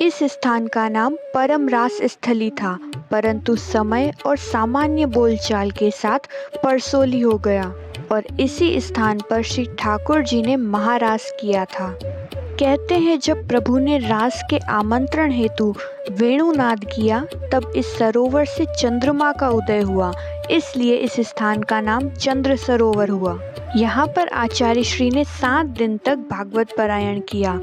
इस स्थान का नाम परम रास स्थली था, परंतु समय और सामान्य बोलचाल के साथ परसोली हो गया और इसी स्थान पर श्री ठाकुर जी ने महारास किया था। कहते हैं जब प्रभु ने रास के आमंत्रण हेतु वेणुनाद किया तब इस सरोवर से चंद्रमा का उदय हुआ, इसलिए इस स्थान का नाम चंद्र सरोवर हुआ। यहाँ पर आचार्य श्री ने 7 दिन तक भागवत पारायण किया।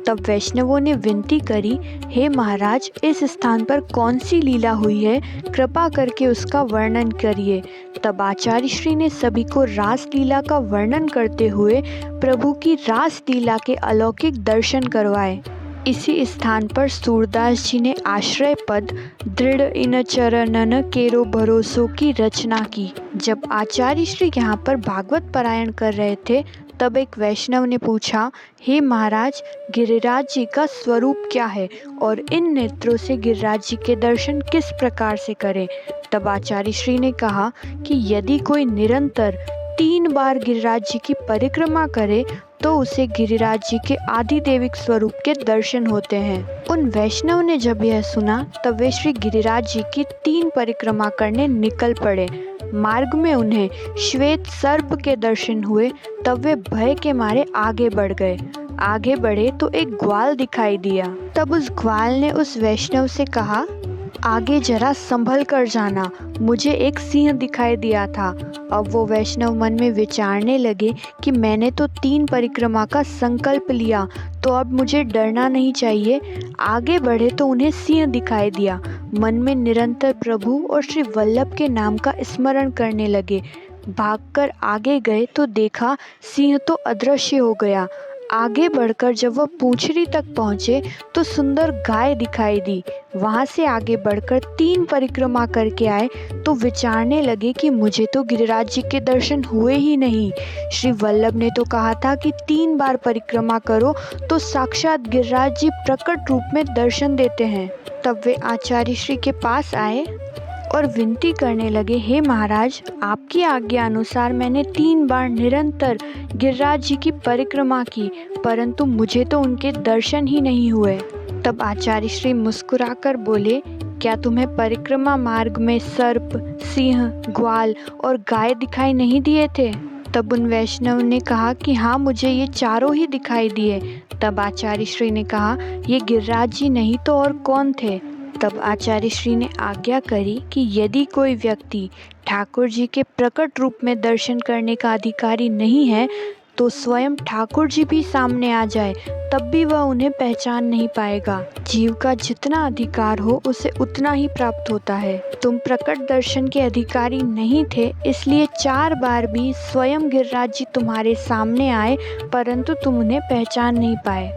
तब वैष्णवों ने विनती करी, हे महाराज, इस स्थान पर कौन सी लीला हुई है, कृपा करके उसका वर्णन करिए। तब आचार्य श्री ने सभी को रास लीला का वर्णन करते हुए प्रभु की रास लीला के अलौकिक दर्शन करवाए। इसी स्थान पर सूरदास जी ने आश्रय पद दृढ़ इन चरणन केरो भरोसों की रचना की। जब आचार्य श्री यहाँ पर भागवत पारायण कर रहे थे तब एक वैष्णव ने पूछा, हे महाराज, गिरिराज जी का स्वरूप क्या है और इन नेत्रों से गिरिराज जी के दर्शन किस प्रकार से करें। तब आचार्य श्री ने कहा कि यदि कोई निरंतर 3 बार गिरिराज जी की परिक्रमा करे तो उसे गिरिराज जी के आदिदेविक स्वरूप के दर्शन होते हैं। उन वैष्णव ने जब यह सुना तब वे श्री गिरिराज जी की 3 परिक्रमा करने निकल पड़े। मार्ग में उन्हें श्वेत सर्प के दर्शन हुए, तब वे भय के मारे आगे बढ़ गए। आगे बढ़े तो एक ग्वाल दिखाई दिया। तब उस ग्वाल ने उस वैष्णव से कहा, आगे जरा संभल कर जाना, मुझे एक सिंह दिखाई दिया था। अब वो वैष्णव मन में विचारने लगे कि मैंने तो 3 परिक्रमा का संकल्प लिया, तो अब मुझे डरना नहीं चाहिए। आगे बढ़े तो उन्हें सिंह दिखाई दिया। मन में निरंतर प्रभु और श्री वल्लभ के नाम का स्मरण करने लगे। भागकर आगे गए तो देखा सिंह तो अदृश्य हो गया। आगे बढ़कर जब वह पूंछड़ी तक पहुँचे तो सुंदर गाय दिखाई दी। वहाँ से आगे बढ़कर 3 परिक्रमा करके आए तो विचारने लगे कि मुझे तो गिरिराज जी के दर्शन हुए ही नहीं। श्री वल्लभ ने तो कहा था कि 3 बार परिक्रमा करो तो साक्षात गिरिराज जी प्रकट रूप में दर्शन देते हैं। तब वे आचार्य श्री के पास आए और विनती करने लगे, हे महाराज, आपकी आज्ञा अनुसार मैंने 3 बार निरंतर गिरिराज जी की परिक्रमा की, परंतु मुझे तो उनके दर्शन ही नहीं हुए। तब आचार्य श्री मुस्कुराकर बोले, क्या तुम्हें परिक्रमा मार्ग में सर्प, सिंह, ग्वाल और गाय दिखाई नहीं दिए थे? तब उन वैष्णव ने कहा कि हाँ, मुझे ये चारों ही दिखाई दिए। तब आचार्य श्री ने कहा, ये गिरिराज जी नहीं तो और कौन थे? तब आचार्य श्री ने आज्ञा करी कि यदि कोई व्यक्ति ठाकुर जी के प्रकट रूप में दर्शन करने का अधिकारी नहीं है तो स्वयं ठाकुर जी भी सामने आ जाए तब भी वह उन्हें पहचान नहीं पाएगा। जीव का जितना अधिकार हो उसे उतना ही प्राप्त होता है। तुम प्रकट दर्शन के अधिकारी नहीं थे, इसलिए 4 बार भी स्वयं गिरिराज जी तुम्हारे सामने आए, परंतु तुम उन्हें पहचान नहीं पाए।